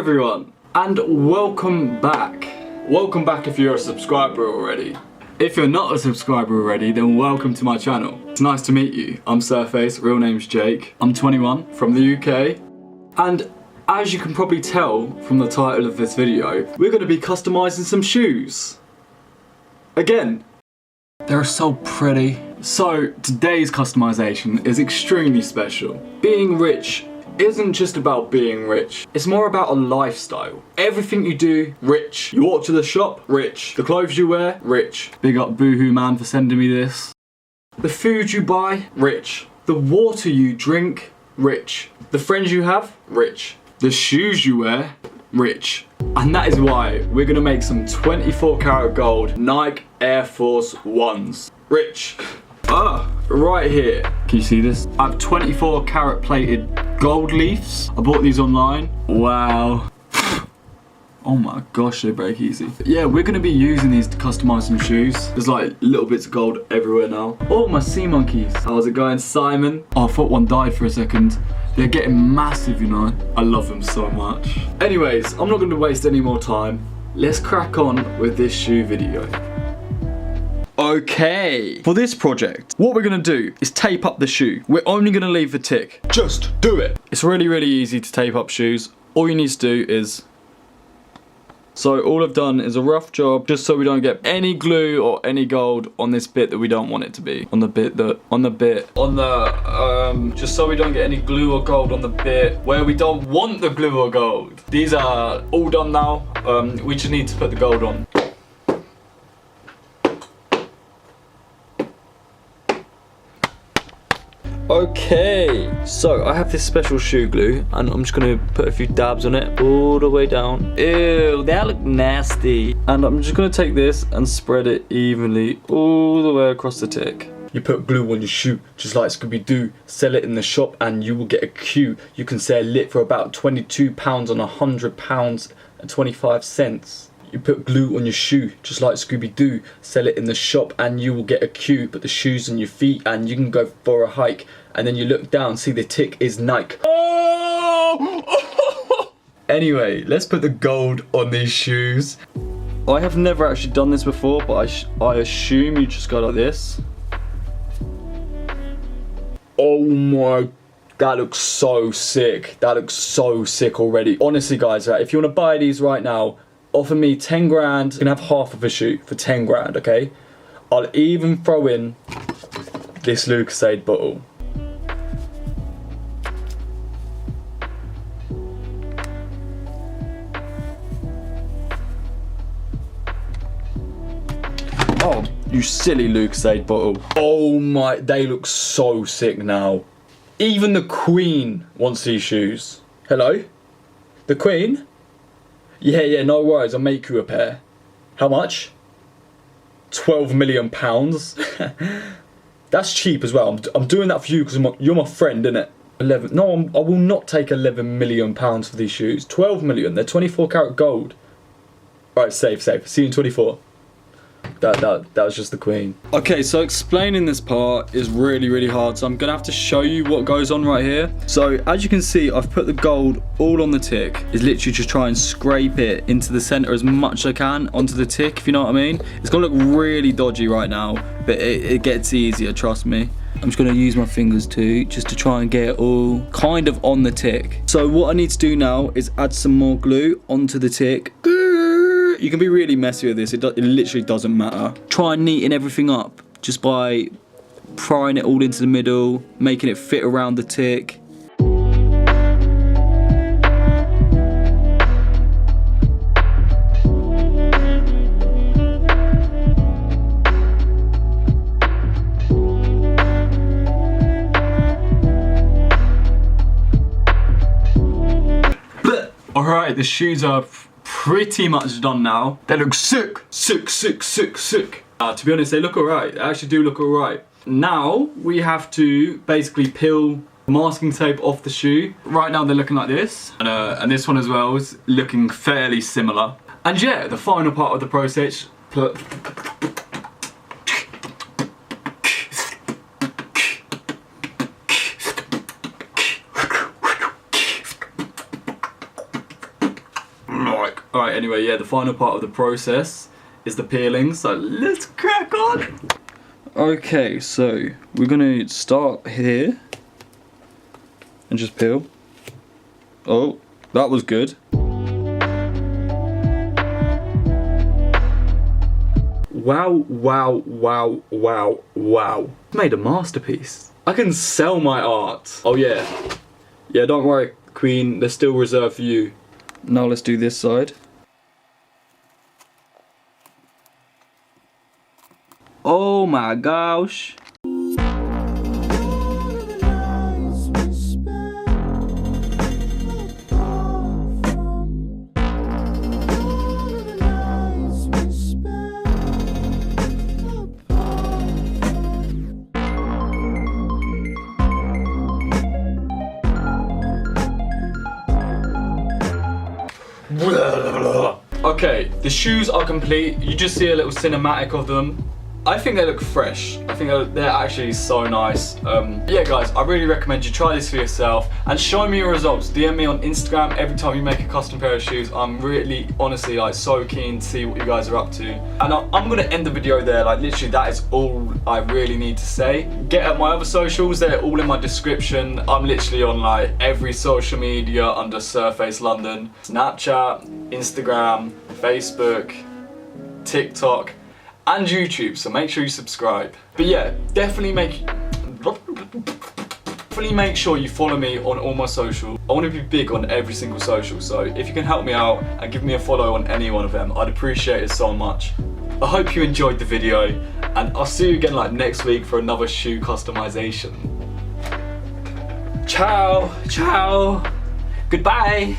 everyone, and welcome back. Welcome back if you're a subscriber already. If you're not a subscriber already, then welcome to my channel. It's nice to meet you. I'm Surface, real name's Jake. I'm 21, from the UK. And as you can probably tell from the title of this video, we're going to be customizing some shoes. Again. They're so pretty. So today's customization is extremely special. Being rich isn't just about being rich, it's more about a lifestyle. Everything you do, rich. You walk to the shop, rich. The clothes you wear, rich. Big up Boohoo Man for sending me this. The food you buy, rich. The water you drink, rich. The friends you have, rich. The shoes you wear, rich. And that is why we're gonna make some 24 karat gold Nike Air Force Ones. Rich. Right here. Can you see this? I have 24 karat plated gold leafs. I bought these online. Wow. Oh my gosh, they break easy. Yeah, we're gonna be using these to customize some shoes. There's like little bits of gold everywhere now. Oh, my sea monkeys. How's it going, Simon? Oh, I thought one died for a second. They're getting massive, you know. I love them so much. Anyways, I'm not gonna waste any more time. Let's crack on with this shoe video. Okay, for this project, what we're gonna do is tape up the shoe. We're only gonna leave the tick. Just do it. It's really, really easy to tape up shoes. All you need to do is... So all I've done is a rough job, just so we don't get any glue or any gold on this bit that we don't want it to be. Just so we don't get any glue or gold on the bit where we don't want the glue or gold. These are all done now. We just need to put the gold on. Okay, so I have this special shoe glue and I'm just gonna put a few dabs on it all the way down. Ew, that look nasty. And I'm just gonna take this and spread it evenly all the way across the tick. You put glue on your shoe, just like Scooby-Doo. Sell it in the shop and you will get a Q. You can sell it for about £22 on £100 and 25 cents. You put glue on your shoe, just like Scooby-Doo. Sell it in the shop and you will get a Q. Put the shoes on your feet and you can go for a hike. And then you look down, see the tick is Nike. Oh! Anyway, let's put the gold on these shoes. I have never actually done this before, but I assume you just go like this. Oh my, that looks so sick. That looks so sick already. Honestly guys, right, if you want to buy these right now, offer me 10 grand, you can have half of a shoe for 10 grand, okay? I'll even throw in this Lucozade bottle. Oh, you silly Lucozade bottle. Oh my, they look so sick now. Even the Queen wants these shoes. Hello? The Queen? Yeah, no worries, I'll make you a pair. How much? £12 million. That's cheap as well. I'm doing that for you because you're my friend, innit? 11. No, I will not take £11 million for these shoes. 12 million. They're 24 karat gold. Alright, safe. See you in 24. That was just the Queen. Okay, so explaining this part is really, really hard. So I'm gonna have to show you what goes on right here. So as you can see, I've put the gold all on the tick. It's literally just try and scrape it into the center as much as I can onto the tick, if you know what I mean. It's gonna look really dodgy right now, but it gets easier, trust me. I'm just gonna use my fingers too, just to try and get it all kind of on the tick. So what I need to do now is add some more glue onto the tick. You can be really messy with this, it literally doesn't matter. Try and neaten everything up just by prying it all into the middle, making it fit around the tick. Alright, the shoes are pretty much done now. They look sick. To be honest, they look alright. They actually do look alright. Now we have to basically peel the masking tape off the shoe. Right now they're looking like this, and this one as well is looking fairly similar. And yeah, the final part of the process. anyway, yeah, the final part of the process is the peeling, so let's crack on. Okay, so we're gonna start here and just peel. Oh, that was good. Wow, wow, wow, wow, wow. Made a masterpiece. I can sell my art. Oh yeah. Yeah, don't worry, Queen, they're still reserved for you. Now let's do this side. Oh my gosh. Okay, the shoes are complete. You just see a little cinematic of them. I think they look fresh. I think they're actually so nice. Yeah guys, I really recommend you try this for yourself and show me your results. DM me on Instagram every time you make a custom pair of shoes. I'm really, honestly, like so keen to see what you guys are up to. And I'm gonna end the video there. Like literally that is all I really need to say. Get at my other socials, they're all in my description. I'm literally on like every social media under Surface London. Snapchat, Instagram, Facebook, TikTok, and YouTube, so make sure you subscribe. But yeah, definitely make sure you follow me on all my socials. I want to be big on every single social, so if you can help me out and give me a follow on any one of them, I'd appreciate it so much. I hope you enjoyed the video, and I'll see you again like next week for another shoe customization. Ciao, ciao, goodbye.